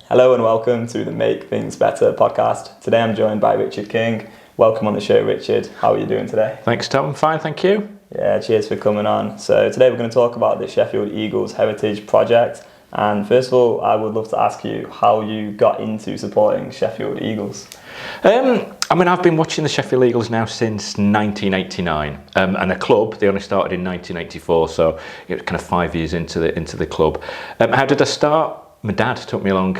Hello and welcome to the Make Things Better podcast. Today I'm joined by Richard King. Welcome on the show, Richard. How are you doing today? Thanks, Tom. Fine, thank you. Yeah, cheers for coming on. So today we're going to talk about the Sheffield Eagles Heritage Project. And first of all, I would love to ask you how you got into supporting Sheffield Eagles. I've been watching the Sheffield Eagles now since 1989, and the club, they only started in 1984, so it was kind of 5 years into the club. How did I start? My dad took me along.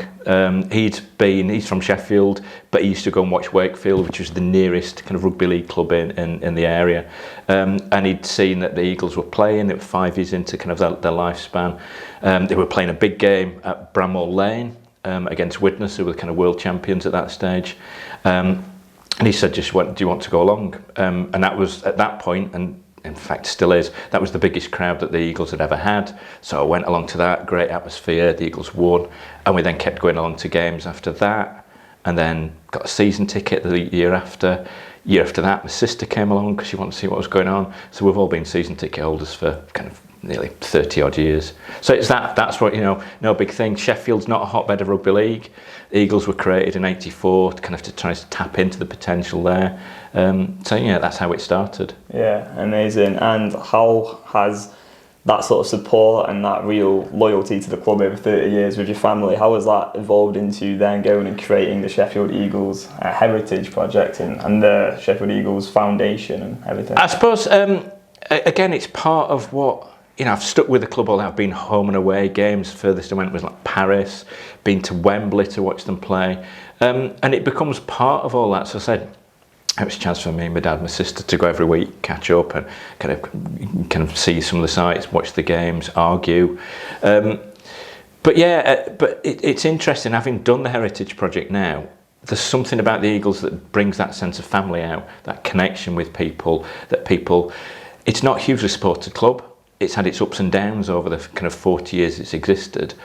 He's from Sheffield, but he used to go and watch Wakefield, which was the nearest kind of rugby league club in the area. And he'd seen that the Eagles were playing. They were 5 years into kind of their lifespan. They were playing a big game at Bramall Lane against Widnes, who were kind of world champions at that stage. And he said, do you want to go along? And that was at that point, and in fact still is, that was the biggest crowd that the Eagles had ever had. So I went along to that, great atmosphere, the Eagles won, and we then kept going along to games after that, and then got a season ticket the year after. Year after that, my sister came along because she wanted to see what was going on. So we've all been season ticket holders for kind of nearly 30 odd years. So it's that's what, no big thing. Sheffield's not a hotbed of rugby league. The Eagles were created in '84 to try to tap into the potential there. That's how it started. Yeah, amazing. And how has that sort of support and that real loyalty to the club over 30 years with your family, how has that evolved into then going and creating the Sheffield Eagles Heritage Project and the Sheffield Eagles Foundation and everything? I suppose, again, it's part of what, I've stuck with the club all. I've been home and away games. Furthest I went was like Paris, been to Wembley to watch them play. And it becomes part of all that. So I said, it was a chance for me, my dad, my sister to go every week, catch up and kind of see some of the sites, watch the games, argue. But it's interesting, having done the Heritage Project now, there's something about the Eagles that brings that sense of family out, that connection with people, it's not a hugely supported club. It's had its ups and downs over the kind of 40 years it's existed,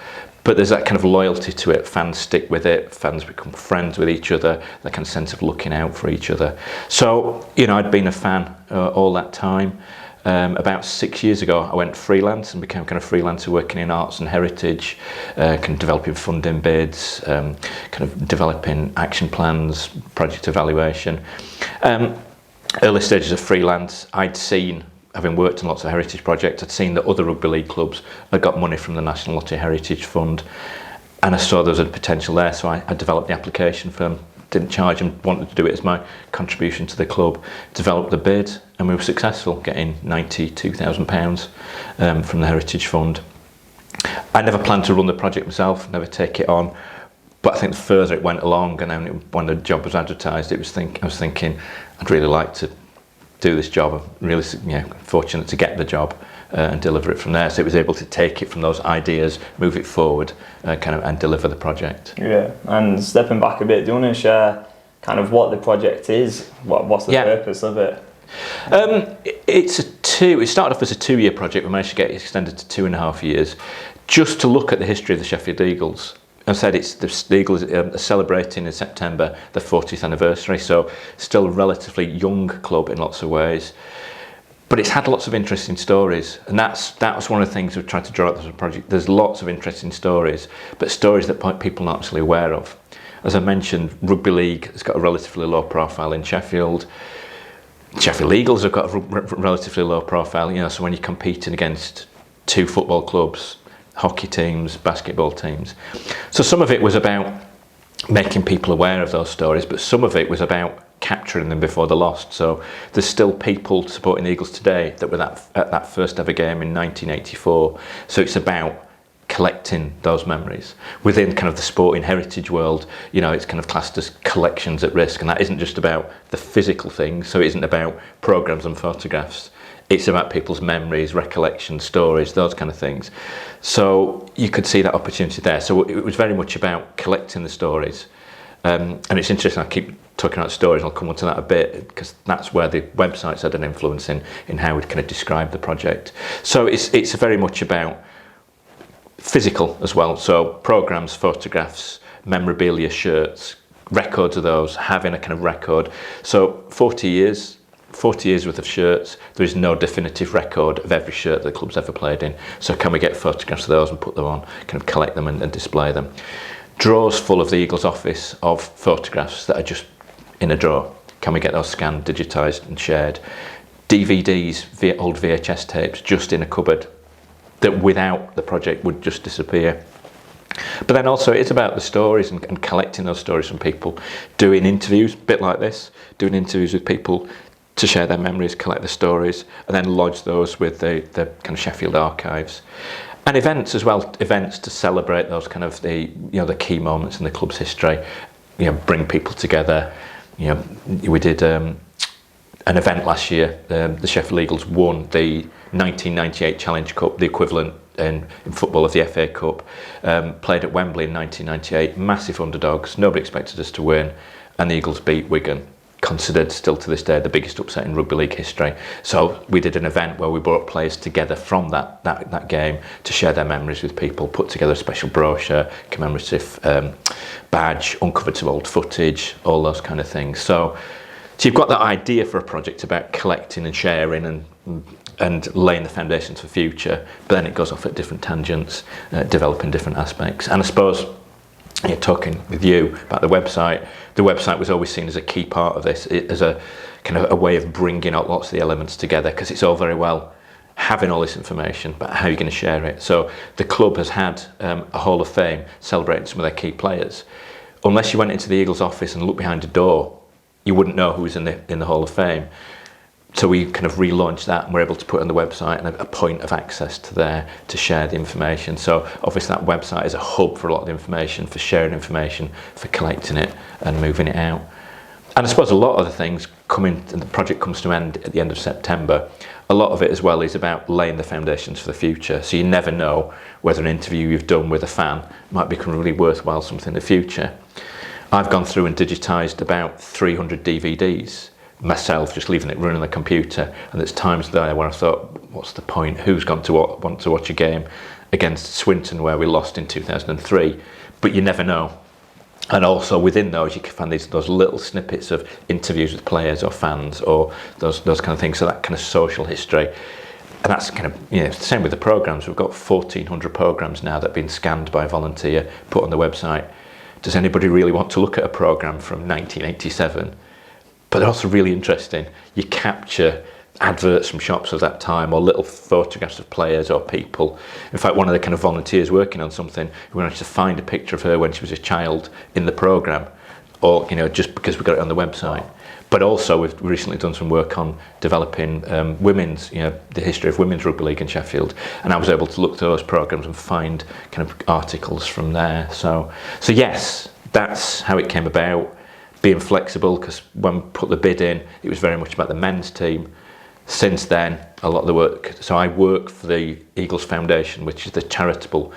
but there's that kind of loyalty to it. Fans stick with it, fans become friends with each other, that kind of sense of looking out for each other. So, I'd been a fan all that time. About 6 years ago, I went freelance and became kind of freelancer working in arts and heritage, kind of developing funding bids, kind of developing action plans, project evaluation. Early stages of freelance, I'd seen, having worked on lots of heritage projects, I'd seen that other rugby league clubs had got money from the National Lottery Heritage Fund, and I saw there was a potential there, so I developed the application form, didn't charge them, wanted to do it as my contribution to the club, developed the bid, and we were successful, getting £92,000 from the Heritage Fund. I never planned to run the project myself, never take it on, but I think the further it went along, and then when the job was advertised, I was thinking, I'd really like to do this job. I'm really fortunate to get the job and deliver it from there. So it was able to take it from those ideas, move it forward, and deliver the project. Yeah, and stepping back a bit, do you want to share kind of what the project is? What's the purpose of it? It started off as a 2-year project. We managed to get it extended to 2.5 years, just to look at the history of the Sheffield Eagles. I said the Eagles are celebrating in September their 40th anniversary, so still a relatively young club in lots of ways. But it's had lots of interesting stories, and that was one of the things we've tried to draw out as a project. There's lots of interesting stories, but stories that people aren't actually aware of. As I mentioned, rugby league has got a relatively low profile in Sheffield. Sheffield Eagles have got a relatively low profile, so when you're competing against 2 football clubs, hockey teams, basketball teams. So some of it was about making people aware of those stories, but some of it was about capturing them before they're lost. So there's still people supporting the Eagles today that were at that first ever game in 1984. So it's about collecting those memories. Within kind of the sporting heritage world, it's kind of classed as collections at risk, and that isn't just about the physical things, so it isn't about programmes and photographs. It's about people's memories, recollections, stories, those kind of things. So you could see that opportunity there. So it was very much about collecting the stories. And it's interesting, I keep talking about stories, and I'll come on to that a bit, because that's where the websites had an influence in how we'd kind of describe the project. So it's very much about physical as well. So programmes, photographs, memorabilia, shirts, records of those, having a kind of record. So 40 years worth of shirts. There is no definitive record of every shirt the club's ever played in. So can we get photographs of those and put them on, kind of collect them and display them? drawers full of the Eagles office of photographs that are just in a drawer. Can we get those scanned, digitised and shared? DVDs, old VHS tapes, just in a cupboard that without the project would just disappear. But then also it's about the stories and collecting those stories from people, doing interviews, a bit like this, doing interviews with people to share their memories, collect the stories, and then lodge those with the kind of Sheffield archives. And events as well, events to celebrate those kind of the key moments in the club's history, bring people together. We did an event last year. The Sheffield Eagles won the 1998 Challenge Cup, the equivalent in football of the FA Cup. Played at Wembley in 1998, massive underdogs, nobody expected us to win, and the Eagles beat Wigan, considered still to this day the biggest upset in rugby league history. So we did an event where we brought players together from that game to share their memories with people, put together a special brochure, commemorative badge, uncovered some old footage, all those kind of things. So you've got that idea for a project about collecting and sharing and laying the foundations for future, but then it goes off at different tangents, developing different aspects. And I suppose, talking with you about the website was always seen as a key part of this, as a kind of a way of bringing out lots of the elements together, because it's all very well having all this information, but how are you going to share it? So the club has had a Hall of Fame celebrating some of their key players. Unless you went into the Eagles office and looked behind a door, you wouldn't know who was in the Hall of Fame. So we kind of relaunched that and we're able to put it on the website and a point of access to there to share the information. So obviously that website is a hub for a lot of the information, for sharing information, for collecting it and moving it out. And I suppose a lot of the things and the project comes to an end at the end of September. A lot of it as well is about laying the foundations for the future. So you never know whether an interview you've done with a fan might become really worthwhile something in the future. I've gone through and digitised about 300 DVDs myself, just leaving it running on the computer, and there's times there where I thought, what's the point? Who's going to want to watch a game against Swinton where we lost in 2003? But you never know. And also within those you can find those little snippets of interviews with players or fans or those kind of things, so that kind of social history. And that's kind of, the same with the programmes. We've got 1,400 programmes now that have been scanned by a volunteer, put on the website. Does anybody really want to look at a programme from 1987? But they're also really interesting. You capture adverts from shops of that time or little photographs of players or people. In fact, one of the kind of volunteers working on something, we managed to find a picture of her when she was a child in the programme, or just because we got it on the website. But also we've recently done some work on developing women's, the history of women's rugby league in Sheffield, and I was able to look at those programmes and find kind of articles from there. So yes, that's how it came about. Being flexible, because when we put the bid in, it was very much about the men's team. Since then, a lot of the work, so I work for the Eagles Foundation, which is the charitable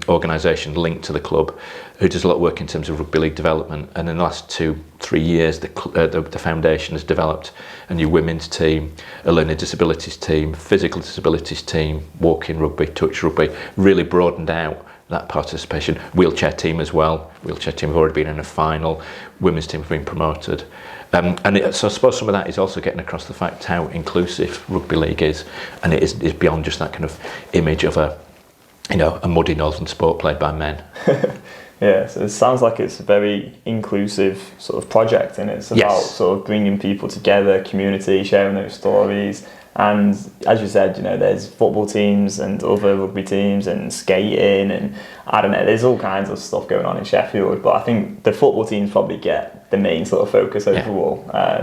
organisation linked to the club, who does a lot of work in terms of rugby league development. And in the last 2-3 years, the foundation has developed a new women's team, a learning disabilities team, physical disabilities team, walking rugby, touch rugby, really broadened out that participation. Wheelchair team as well. Wheelchair team have already been in a final. Women's team have been promoted. So I suppose some of that is also getting across the fact how inclusive rugby league is, and it is beyond just that kind of image of a muddy northern sport played by men. Yeah, so it sounds like it's a very inclusive sort of project, and it's about sort of bringing people together, community, sharing those stories. And as you said, there's football teams and other rugby teams and skating and I don't know, there's all kinds of stuff going on in Sheffield. But I think the football teams probably get the main sort of focus overall,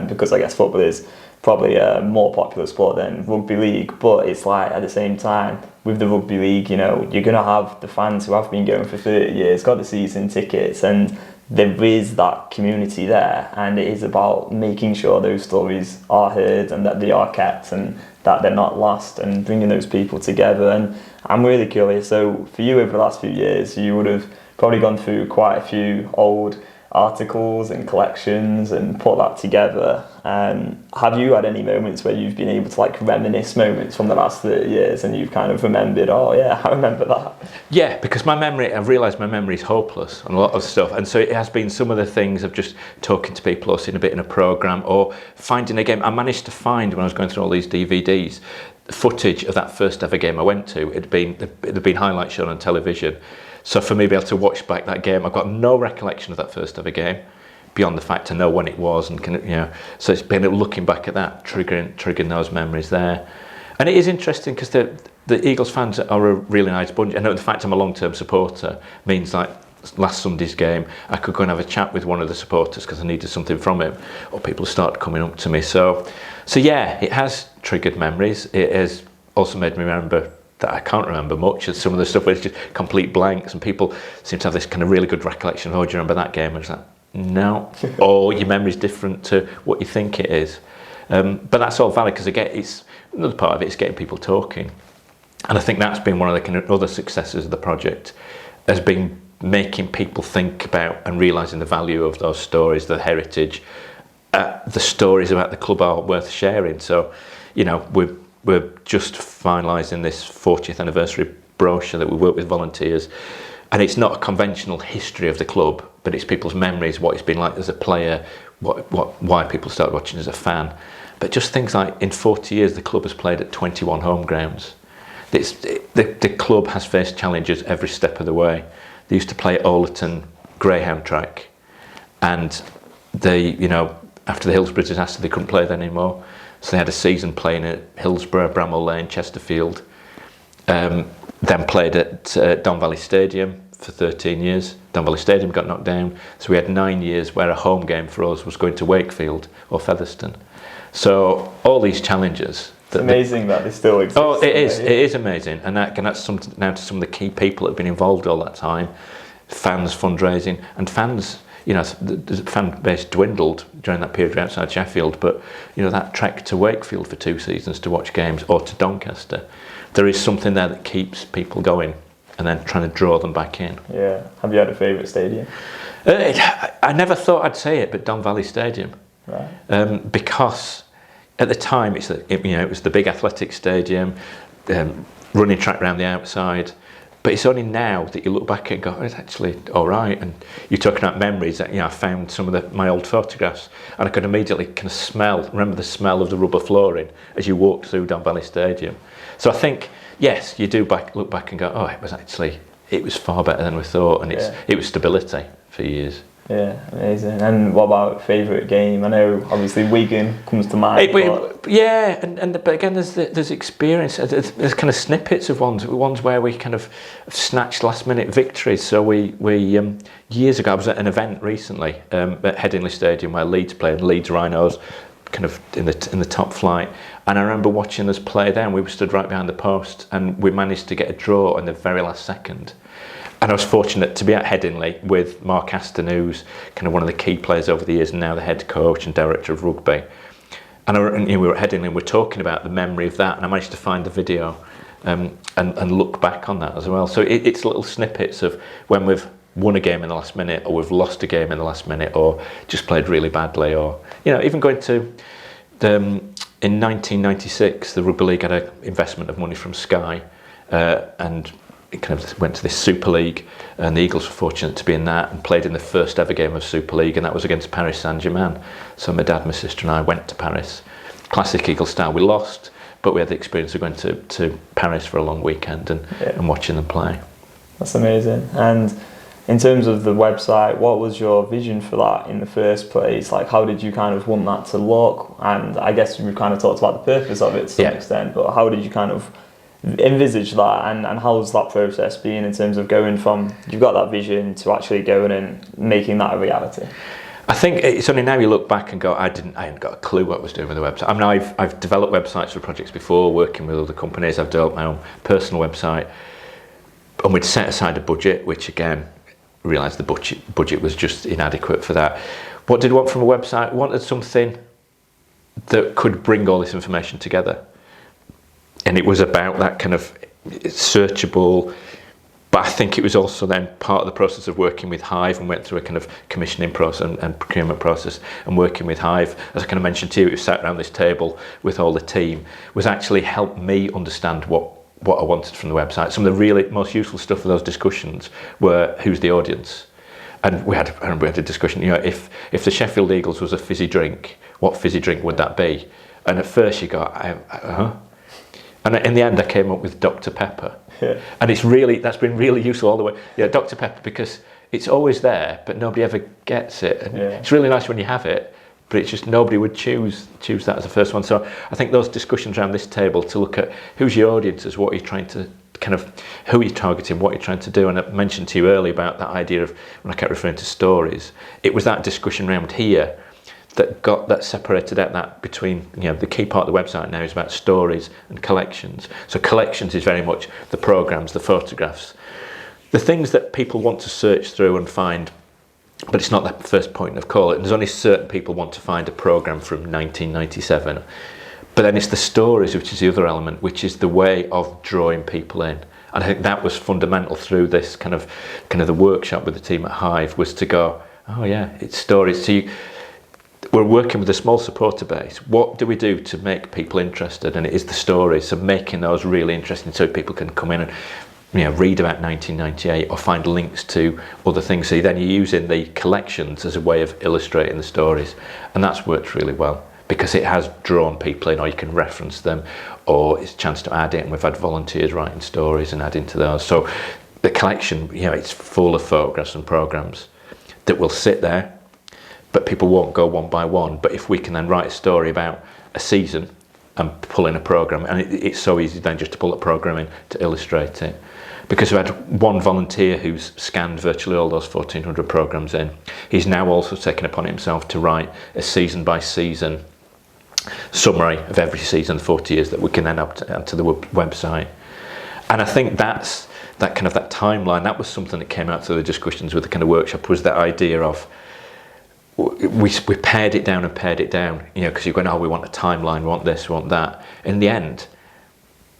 because I guess football is probably a more popular sport than rugby league. But it's like at the same time, with the rugby league, you're going to have the fans who have been going for 30 years, got the season tickets, and there is that community there, and it is about making sure those stories are heard and that they are kept and that they're not lost, and bringing those people together. And I'm really curious, so for you over the last few years, you would have probably gone through quite a few old articles and collections and put that together. Have you had any moments where you've been able to reminisce moments from the last 30 years and you've kind of remembered, oh yeah, I remember that? Yeah, because I've realised my memory is hopeless on a lot of stuff, and so it has been some of the things of just talking to people or seeing a bit in a programme or finding a game. I managed to find, when I was going through all these DVDs, footage of that first ever game I went to. It had been highlights shown on television. So for me, to be able to watch back that game, I've got no recollection of that first ever game, beyond the fact I know when it was, and so it's been looking back at that, triggering those memories there. And it is interesting because the Eagles fans are a really nice bunch. I know the fact I'm a long-term supporter means like last Sunday's game, I could go and have a chat with one of the supporters because I needed something from him, or people start coming up to me. So yeah, it has triggered memories. It has also made me remember that I can't remember much. And some of the stuff where it's just complete blanks, and people seem to have this kind of really good recollection of, oh, do you remember that game? And it's like, no, or your memory's different to what you think it is. But that's all valid because again, it's another part of it is getting people talking. And I think that's been one of the kind of other successes of the project, has been making people think about and realising the value of those stories, the heritage, the stories about the club are worth sharing. So, we're just finalising this 40th anniversary brochure that we work with volunteers, and it's not a conventional history of the club, but it's people's memories, what it's been like as a player, why people started watching as a fan. But just things like, in 40 years, the club has played at 21 home grounds. The club has faced challenges every step of the way. They used to play at Overton Greyhound track, and they, after the Hillsborough disaster, they couldn't play there anymore. So they had a season playing at Hillsborough, Bramall Lane, Chesterfield, then played at Don Valley Stadium for 13 years. Don Valley Stadium got knocked down, so we had 9 years where a home game for us was going to Wakefield or Featherstone. So all these challenges. It's amazing that they still exist. Oh, it is amazing, and that's something now to some of the key people that have been involved all that time. Fans fundraising, and fans, the fan base dwindled during that period outside Sheffield, but that trek to Wakefield for 2 seasons to watch games, or to Doncaster, there is something there that keeps people going, and then trying to draw them back in. Yeah. Have you had a favourite stadium? I never thought I'd say it, but Don Valley Stadium, right? Because at the time it was the big athletic stadium, running track around the outside. But it's only now that you look back and go, oh, it's actually all right. And you're talking about memories that, I found some of my old photographs, and I could immediately kind of remember the smell of the rubber flooring as you walked through Don Valley Stadium. So I think, yes, you do look back and go, oh, it was far better than we thought, and it was stability for years. Yeah, amazing. And what about favourite game? I know obviously Wigan comes to mind. But again, there's experience. There's kind of snippets of ones where we kind of snatched last minute victories. So we years ago, I was at an event recently at Headingley Stadium where Leeds played, Leeds Rhinos, kind of in the top flight. And I remember watching us play there, and we stood right behind the post, and we managed to get a draw in the very last second. And I was fortunate to be at Headingley with Mark Aston, who's kind of one of the key players over the years, and now the head coach and director of rugby. And we were at Headingley, and we're talking about the memory of that, and I managed to find the video and look back on that as well. So it's little snippets of when we've won a game in the last minute, or we've lost a game in the last minute, or just played really badly, or even going to in 1996, the Rugby League had an investment of money from Sky, and it kind of went to this Super League, and the Eagles were fortunate to be in that and played in the first ever game of Super League, and that was against Paris Saint-Germain. So my dad, my sister and I went to Paris. Classic Eagle style, we lost, but we had the experience of going to Paris for a long weekend and watching them play. That's amazing. And in terms of the website, what was your vision for that in the first place? Like, how did you kind of want that to look? And I guess we've kind of talked about the purpose of it to some extent, but how did you kind of envisage that, and how's that process been in terms of going from you've got that vision to actually going and making that a reality? I think it's only now you look back and go, I hadn't got a clue what I was doing with the website. I mean, I've developed websites for projects before, working with other companies. I've developed my own personal website, and we'd set aside a budget, which again, realised the budget was just inadequate for that. What did I want from a website? I wanted something that could bring all this information together. And it was about that kind of searchable, but I think it was also then part of the process of working with Hive, and went through a kind of commissioning process and procurement process, and working with Hive, as I kind of mentioned to you, we sat around this table with all the team, was actually helped me understand what I wanted from the website. Some of the really most useful stuff for those discussions were, who's the audience? And we had a discussion, if the Sheffield Eagles was a fizzy drink, what fizzy drink would that be? And at first you go, And in the end, I came up with Dr. Pepper. Yeah. And that's been really useful all the way. Yeah, Dr. Pepper, because it's always there, but nobody ever gets it. And it's really nice when you have it, but it's just nobody would choose that as the first one. So I think those discussions around this table to look at who's your audiences, what are you trying to who are you targeting, what you're trying to do. And I mentioned to you earlier about that idea of, when I kept referring to stories, it was that discussion around here that separated out that between, the key part of the website now is about stories and collections. So collections is very much the programs, the photographs, the things that people want to search through and find, but it's not the first point of call. And there's only certain people want to find a program from 1997. But then it's the stories, which is the other element, which is the way of drawing people in. And I think that was fundamental through this kind of the workshop with the team at Hive, was to go, oh yeah, it's stories. So we're working with a small supporter base. What do we do to make people interested? And it is the stories. So making those really interesting so people can come in and read about 1998 or find links to other things. So then you're using the collections as a way of illustrating the stories. And that's worked really well, because it has drawn people in, or you can reference them, or it's a chance to add it. And we've had volunteers writing stories and adding to those. So the collection, it's full of photographs and programs that will sit there, but people won't go one by one. But if we can then write a story about a season and pull in a program, and it's so easy then just to pull a program in to illustrate it. Because we had one volunteer who's scanned virtually all those 1,400 programs in. He's now also taken upon himself to write a season by season summary of every season, 40 years, that we can then add to the website. And I think that timeline, that was something that came out through the discussions with the kind of workshop, was that idea of, we pared it down, because you're going, we want a timeline, we want this, we want that. In the end,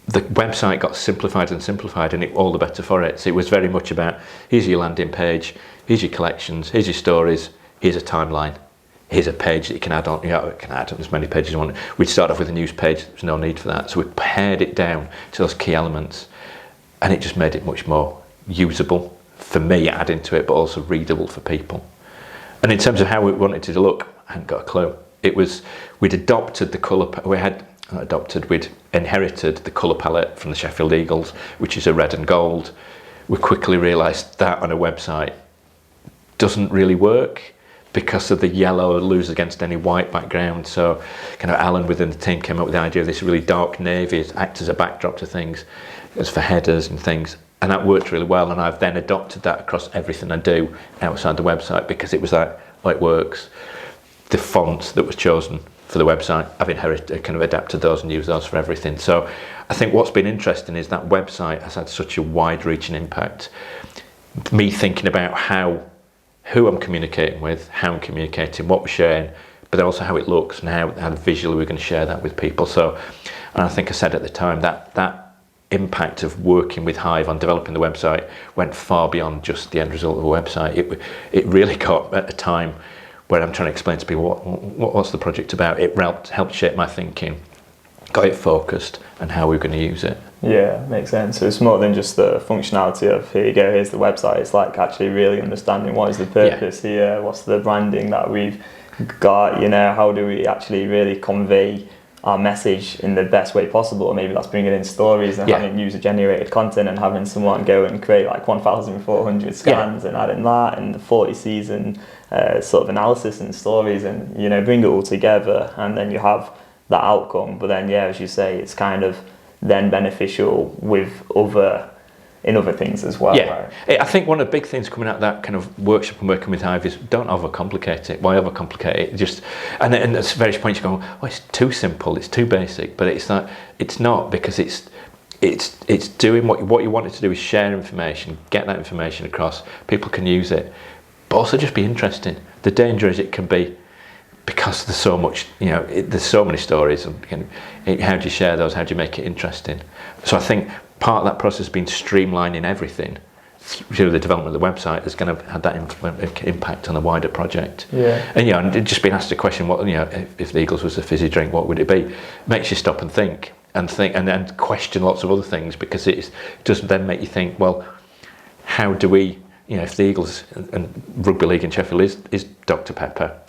the website got simplified, and all the better for it. So it was very much about, here's your landing page, here's your collections, here's your stories, here's a timeline, here's a page that you can add on. It can add on as many pages as you want. We'd start off with a news page, there's no need for that. So we pared it down to those key elements, and it just made it much more usable for me, adding to it, but also readable for people. And in terms of how we wanted it to look, I hadn't got a clue. We'd adopted the colour, we'd inherited the colour palette from the Sheffield Eagles, which is a red and gold. We quickly realised that on a website doesn't really work because of the yellow lose against any white background. So Alan within the team came up with the idea of this really dark navy as act as a backdrop to things, as for headers and things. And that worked really well, and I've then adopted that across everything I do outside the website, because it was like, it works. The font that was chosen for the website, I've adapted those and used those for everything. So I think what's been interesting is that website has had such a wide-reaching impact. Me thinking about who I'm communicating with, how I'm communicating, what we're sharing, but also how it looks and how visually we're going to share that with people. So, and I think I said at the time that impact of working with Hive on developing the website went far beyond just the end result of a website. It really got at a time where I'm trying to explain to people what's the project about. It helped shape my thinking, got it focused, and how we're going to use it. Yeah, makes sense. So it's more than just the functionality of, here you go, here's the website. It's like actually really understanding what is the purpose here, what's the branding that we've got, how do we actually really convey our message in the best way possible. Or maybe that's bringing in stories and having user-generated content and having someone go and create like 1,400 scans and adding that and the 40 season sort of analysis and stories, and bring it all together, and then you have that outcome. But then as you say, it's kind of then beneficial with other things as well. Yeah, right? I think one of the big things coming out of that kind of workshop and working with Hive is, don't overcomplicate it. Why overcomplicate it? And at various points you go, it's too simple, it's too basic. But it's not, because it's doing what you want it to do, is share information, get that information across. People can use it, but also just be interesting. The danger is it can be, because there's so much, there's so many stories, and how do you share those? How do you make it interesting? So I think part of that process has been streamlining everything through the development of the website is going to have that impact on the wider project. Yeah. And just being asked a question, what if the Eagles was a fizzy drink, what would it be? It makes you stop and think, and then question lots of other things, because it does then make you think, well, how do we, if the Eagles and rugby league in Sheffield is Dr. Pepper,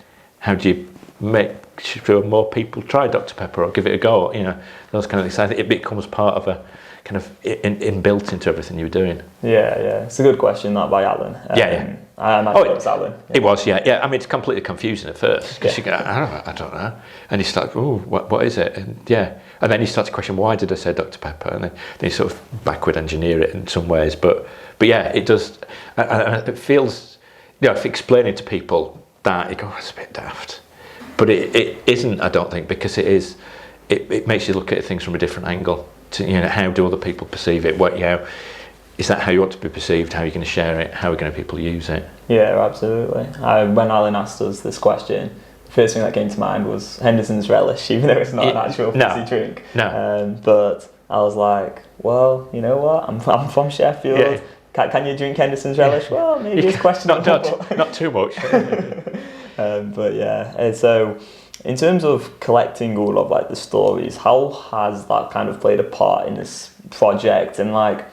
how do you make sure more people try Dr Pepper or give it a go, you know, those kind of things. I think it becomes part of a kind of inbuilt into everything you're doing. Yeah, it's a good question, that, by Alan. Yeah. I imagine it was Alan. It was, yeah. I mean, it's completely confusing at first because you go, I don't know, and you start, what is it? And and then you start to question, why did I say Dr Pepper? And then you sort of backward engineer it in some ways, but yeah, it does, and it feels, you know, if explaining to people that, you go, it's a bit daft, but it isn't, I don't think, because it makes you look at things from a different angle. To, you know, how do other people perceive it? What, you know, is that how you want to be perceived? How are you going to share it? How are going to people use it? Yeah, absolutely. When Alan asked us this question, the first thing that came to mind was Henderson's Relish, even though it's not an actual fizzy drink. No. But I was like, well, you know what? I'm from Sheffield. Yeah. Can you drink Henderson's Relish? Well, maybe it's questionable. Not too much. But yeah, so in terms of collecting all of like the stories, how has that kind of played a part in this project, and like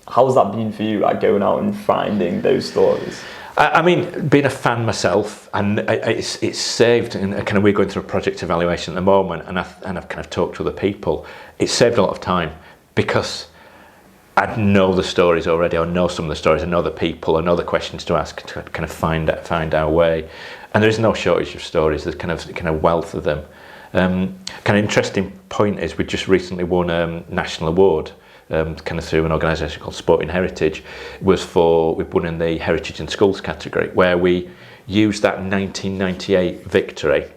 how's that been for you, like going out and finding those stories? I mean, being a fan myself, and it's saved, and kind of we're going through a project evaluation at the moment, and I've kind of talked to other people. It's saved a lot of time because I know the stories already. I know some of the stories. I know the people. I know the questions to ask to kind of find our way. And there is no shortage of stories. There's kind of wealth of them. Kind of interesting point is we just recently won a national award, kind of through an organisation called Sporting Heritage. We've won in the Heritage in Schools category, where we used that 1998 victory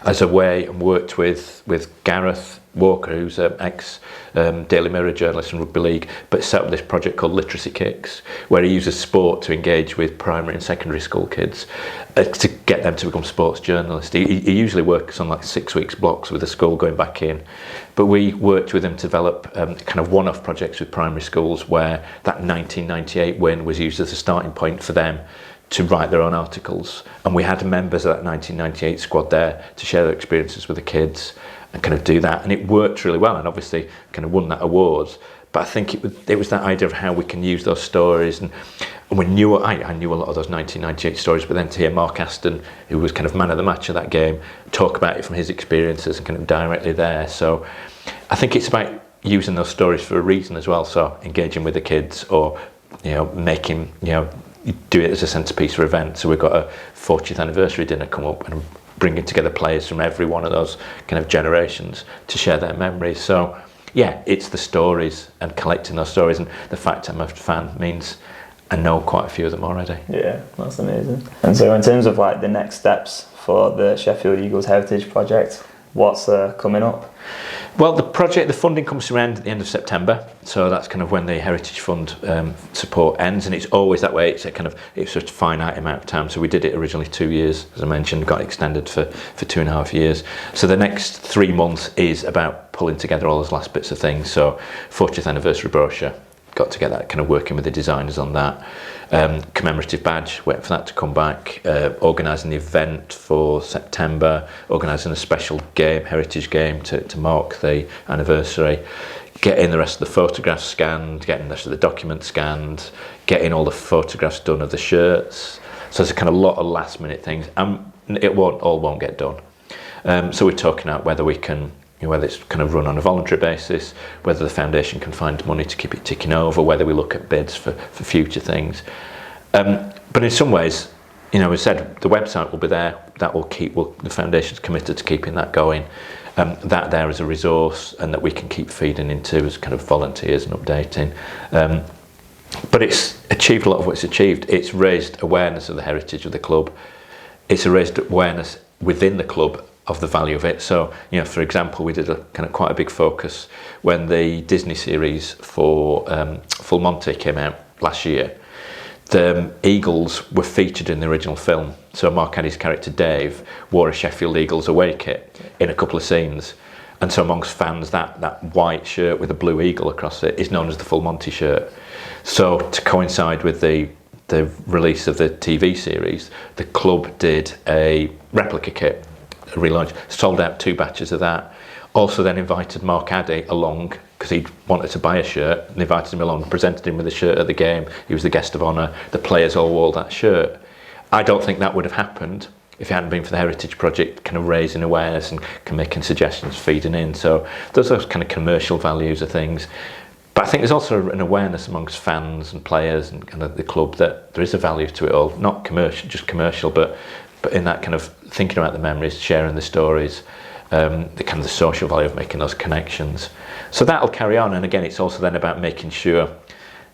as a way, and worked with Gareth Walker, who's an ex Daily Mirror journalist in Rugby League, but set up this project called Literacy Kicks, where he uses sport to engage with primary and secondary school kids to get them to become sports journalists. He usually works on like 6 weeks blocks with the school going back in, but we worked with him to develop kind of one-off projects with primary schools where that 1998 win was used as a starting point for them to write their own articles, and we had members of that 1998 squad there to share their experiences with the kids and kind of do that, and it worked really well, and obviously kind of won that award. But I think it was that idea of how we can use those stories, and we knew, I knew a lot of those 1998 stories, but then to hear Mark Aston, who was kind of man of the match of that game, talk about it from his experiences and kind of directly there. So I think it's about using those stories for a reason as well, so engaging with the kids, or, you know, making, you know, do it as a centrepiece for event. So we've got a 40th anniversary dinner come up, and bringing together players from every one of those kind of generations to share their memories. So yeah, it's the stories and collecting those stories, and the fact I'm a fan means I know quite a few of them already. Yeah, that's amazing. And so in terms of like the next steps for the Sheffield Eagles Heritage Project, what's coming up? Well, the funding comes to an end at the end of September, so that's kind of when the Heritage Fund support ends, and it's always that way. It's a finite amount of time. So we did it originally 2 years, as I mentioned, got extended for 2.5 years. So the next 3 months is about pulling together all those last bits of things. So 40th anniversary brochure, got to get that, kind of working with the designers on that. Commemorative badge, waiting for that to come back. Organising the event for September, organising a special game, heritage game to mark the anniversary. Getting the rest of the photographs scanned, getting the rest of the documents scanned, getting all the photographs done of the shirts. So there's a kind of lot of last minute things, and it won't get done. So we're talking about whether we can, whether it's kind of run on a voluntary basis, whether the foundation can find money to keep it ticking over, whether we look at bids for future things. But in some ways, we said the website will be there. That will the foundation's committed to keeping that going. That there as a resource, and that we can keep feeding into as kind of volunteers and updating. But it's achieved a lot of what it's achieved. It's raised awareness of the heritage of the club. It's raised awareness within the club of the value of it. So, for example, we did a kind of quite a big focus when the Disney series for Full Monty came out last year. The Eagles were featured in the original film. So Mark Addy's character Dave wore a Sheffield Eagles away kit in a couple of scenes. And so amongst fans, that white shirt with a blue eagle across it is known as the Full Monty shirt. So to coincide with the release of the TV series, the club did a replica kit, a relaunch, sold out 2 batches of that. Also then invited Mark Addy along, because he wanted to buy a shirt, and invited him along, presented him with a shirt at the game. He was the guest of honour. The players all wore that shirt. I don't think that would have happened if it hadn't been for the Heritage Project kind of raising awareness and making suggestions, feeding in. So those are kind of commercial values of things. But I think there's also an awareness amongst fans and players and kind of the club that there is a value to it all, not just commercial, but in that kind of thinking about the memories, sharing the stories, the kind of the social value of making those connections. So that'll carry on, and again, it's also then about making sure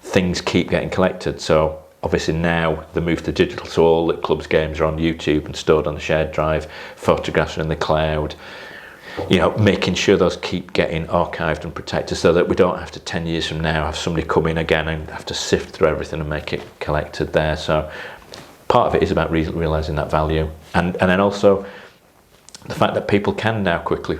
things keep getting collected. So obviously now the move to digital, so all the club's games are on YouTube and stored on a shared drive, photographs are in the cloud. You know, making sure those keep getting archived and protected so that we don't have to 10 years from now have somebody come in again and have to sift through everything and make it collected there. So part of it is about realising that value, and then also the fact that people can now quickly,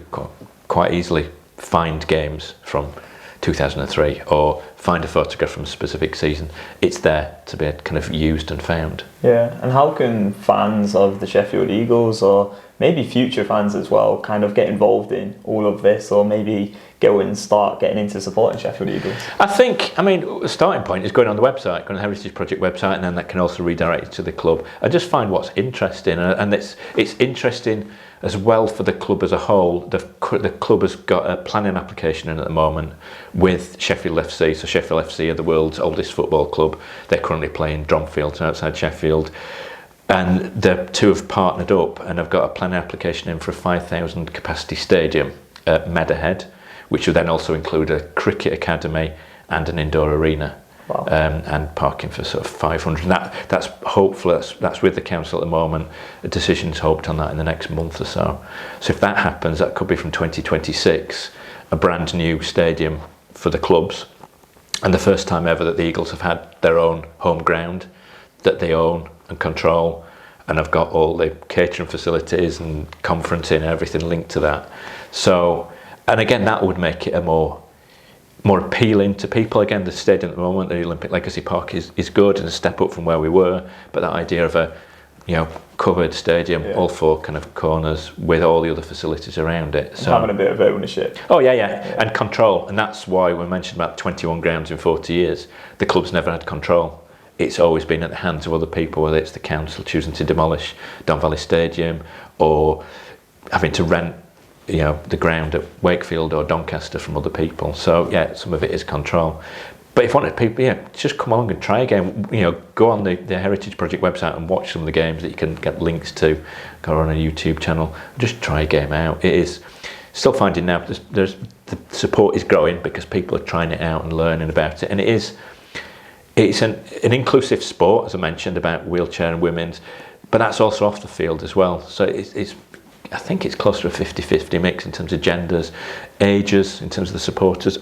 quite easily find games from 2003 or find a photograph from a specific season. It's there to be kind of used and found. Yeah, and how can fans of the Sheffield Eagles, or maybe future fans as well, kind of get involved in all of this, or maybe go and start getting into supporting Sheffield Eagles? I think, the starting point is going on the website, going on the Heritage Project website, and then that can also redirect you to the club. I just find what's interesting, and it's interesting as well for the club as a whole. The club has got a planning application in at the moment with Sheffield FC. So Sheffield FC are the world's oldest football club. They're currently playing Dromfield outside Sheffield. And the two have partnered up and have got a planning application in for a 5,000 capacity stadium at Meadowhead, which will then also include a cricket academy and an indoor arena. Wow. And parking for sort of 500. That's hopefully that's with the council at the moment. A decision's hoped on that in the next month or so. So if that happens, that could be from 2026, a brand new stadium for the clubs, and the first time ever that the Eagles have had their own home ground that they own and control, and have got all the catering facilities and conferencing and everything linked to that. So, and again, that would make it a more appealing to people. Again, the stadium at the moment, the Olympic Legacy Park, is good and a step up from where we were, but that idea of a covered stadium, all four kind of corners with all the other facilities around it. So having a bit of ownership. Oh yeah, and control, and that's why we mentioned about 21 grounds in 40 years. The club's never had control. It's always been at the hands of other people, whether it's the council choosing to demolish Don Valley Stadium or having to rent the ground at Wakefield or Doncaster from other people. So yeah, some of it is control. But if you wanted people, just come along and try a game. Go on the Heritage Project website and watch some of the games that you can get links to. Go on a YouTube channel, just try a game out. It is still finding now the support is growing because people are trying it out and learning about it, and it's an inclusive sport, as I mentioned about wheelchair and women's, but that's also off the field as well. So it's I think it's close to a 50-50 mix in terms of genders, ages, in terms of the supporters.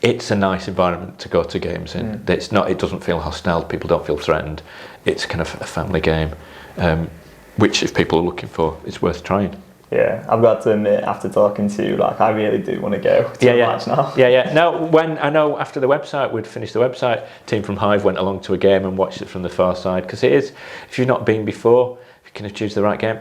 It's a nice environment to go to games in. It doesn't feel hostile. People don't feel threatened. It's kind of a family game, which if people are looking for, it's worth trying. Yeah, I've got to admit, after talking to you, I really do want to go to a match now. Yeah. Now, when I know after the website, we'd finished the website, team from Hive went along to a game and watched it from the far side, because it is, if you've not been before, if you can choose the right game,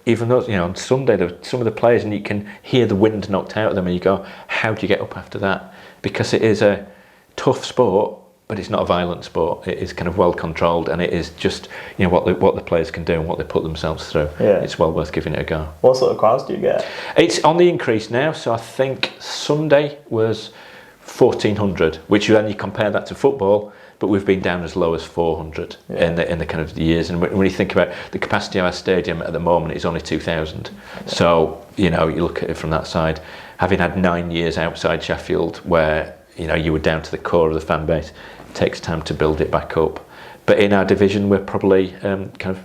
even though, on Sunday, some of the players, and you can hear the wind knocked out of them, and you go, how do you get up after that? Because it is a tough sport, but it's not a violent sport. It is kind of well controlled, and it is just what the players can do and what they put themselves through. Yeah. It's well worth giving it a go. What sort of crowds do you get? It's on the increase now, so I think Sunday was 1,400, which then you compare that to football, but we've been down as low as 400 in the kind of the years. And when you think about the capacity of our stadium at the moment, it's only 2,000. So you look at it from that side. Having had 9 years outside Sheffield, where you were down to the core of the fan base, it takes time to build it back up. But in our division, we're probably kind of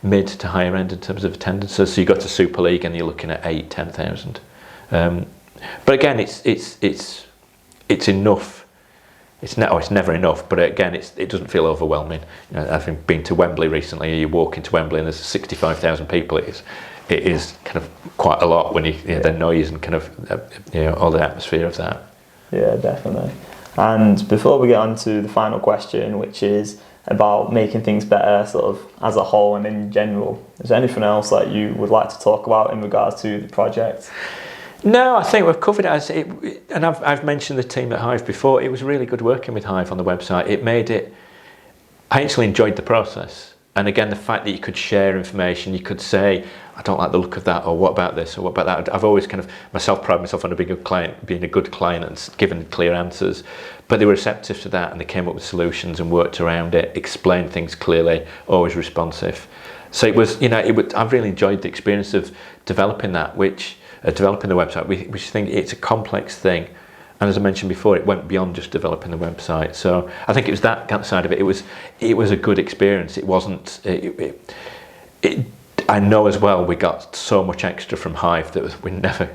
mid to higher end in terms of attendances. So you got to Super League, and you're looking at 8,000-10,000. But again, it's enough. It's never enough, but again, it doesn't feel overwhelming. Having been to Wembley recently, you walk into Wembley and there's 65,000 people. It is kind of quite a lot when the noise and kind of all the atmosphere of that. Yeah, definitely. And before we get on to the final question, which is about making things better, sort of as a whole and in general, is there anything else that you would like to talk about in regards to the project? No, I think we've covered it. And I've mentioned the team at Hive before. It was really good working with Hive on the website. It made it. I actually enjoyed the process, And again, the fact that you could share information, you could say, I don't like the look of that, or what about this, or what about that. I've always kind of pride myself on being a good client and giving clear answers. But they were receptive to that, and they came up with solutions and worked around it, explained things clearly, always responsive. So it was, I've really enjoyed the experience of developing that, developing the website. We think it's a complex thing. And as I mentioned before, it went beyond just developing the website. So I think it was that side of it. It was a good experience. It wasn't. I know as well we got so much extra from Hive that we never,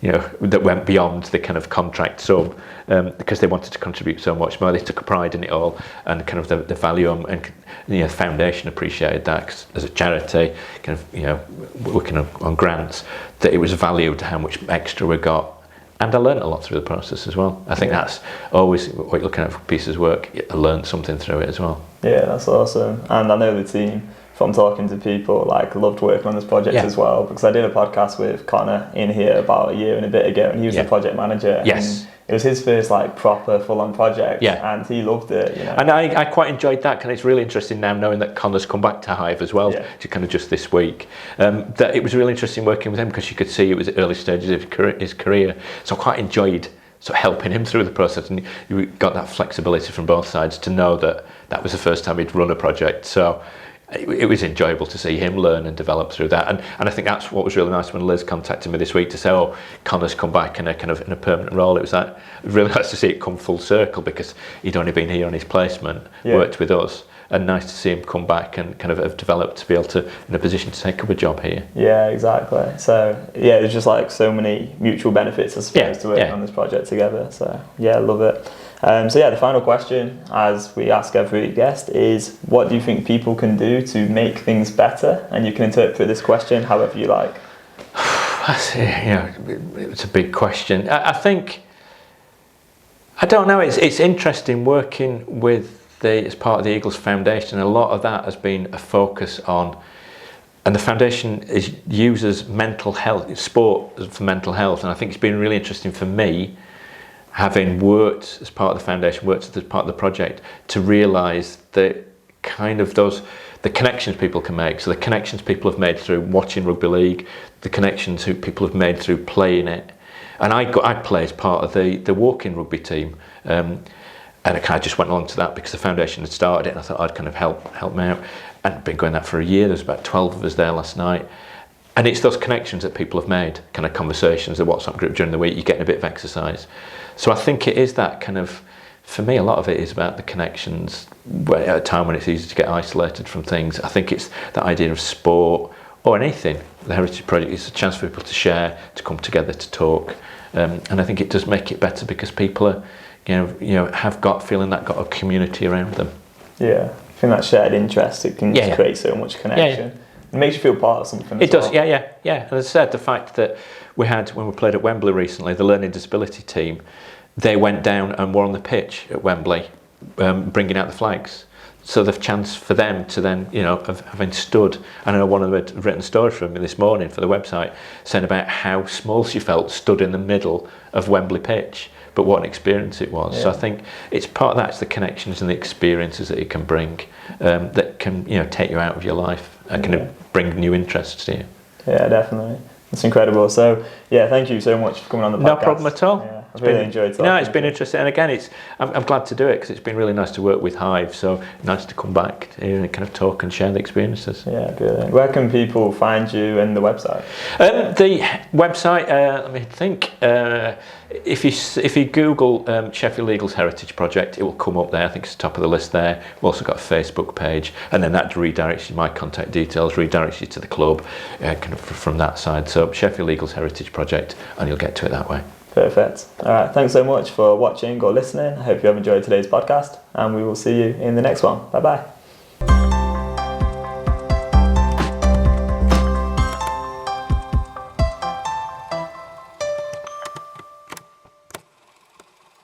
that went beyond the kind of contract sum, because they wanted to contribute so much more. They took a pride in it all, and kind of the value and the foundation appreciated that, 'cause as a charity, kind of working on grants, that it was valued how much extra we got. And I learned a lot through the process as well. I think that's always what you're looking at for pieces of work. I learned something through it as well. Yeah, that's awesome. And I know the team, from talking to people, loved working on this project as well, because I did a podcast with Connor in here about a year and a bit ago, and he was the project manager. Yes. And it was his first proper full-on project, and he loved it. And I quite enjoyed that, because it's really interesting now knowing that Connor's come back to Hive as well, to kind of just this week. That it was really interesting working with him, because you could see it was at early stages of his career. So I quite enjoyed helping him through the process, and you got that flexibility from both sides to know that that was the first time he'd run a project. So it was enjoyable to see him learn and develop through that, and I think that's what was really nice when Liz contacted me this week to say, oh, Connor's come back in a permanent role. It was really nice to see it come full circle, because he'd only been here on his placement, worked with us, and nice to see him come back and kind of have developed to be able to in a position to take up a job here. Yeah, exactly. So there's just so many mutual benefits, I suppose, to working on this project together. So I love it. The final question, as we ask every guest, is what do you think people can do to make things better? And you can interpret this question however you like. It's a big question. I think, I don't know, it's interesting working with as part of the Eagles Foundation. A lot of that has been a focus on, and the foundation uses mental health, sport for mental health, and I think it's been really interesting for me, having worked as part of the foundation, worked as part of the project, to realise that kind of the connections people can make. So the connections people have made through watching rugby league, the connections who people have made through playing it. And I play as part of the walking rugby team. And I kind of just went along to that because the foundation had started it, and I thought I'd kind of help me out. And I've been going that for a year. There's about 12 of us there last night. And it's those connections that people have made, kind of conversations, the WhatsApp group during the week, you're getting a bit of exercise. So I think it is that kind of, for me, a lot of it is about the connections at a time when it's easy to get isolated from things. I think it's that idea of sport or anything. The Heritage Project is a chance for people to share, to come together, to talk. And I think it does make it better because people are, have got a community around them. Yeah, I think that shared interest, it can just create so much connection. It makes you feel part of something. It does, yeah. And as I said, the fact that we had, when we played at Wembley recently, the learning disability team, they went down and were on the pitch at Wembley, bringing out the flags. So the chance for them to then, of having stood, I know one of them had written a story for me this morning for the website, saying about how small she felt stood in the middle of Wembley pitch, but what an experience it was. Yeah. So I think it's part of that, it's the connections and the experiences that it can bring, that can, take you out of your life and kind of bring new interests to you. Yeah, definitely. It's incredible. So, thank you so much for coming on the podcast. No problem at all. Yeah, I've really enjoyed talking. No, it's been interesting. And again, I'm glad to do it because it's been really nice to work with Hive. So nice to come back and kind of talk and share the experiences. Yeah, brilliant. Where can people find you and the website? The website, let me think. If you Google Sheffield Eagles Heritage Project, it will come up there. I think it's the top of the list there. We've also got a Facebook page, and then that redirects you, my contact details, redirects you to the club, kind of from that side. So Sheffield Eagles Heritage Project, and you'll get to it that way. Perfect. All right, thanks so much for watching or listening. I hope you have enjoyed today's podcast, and we will see you in the next one. Bye-bye.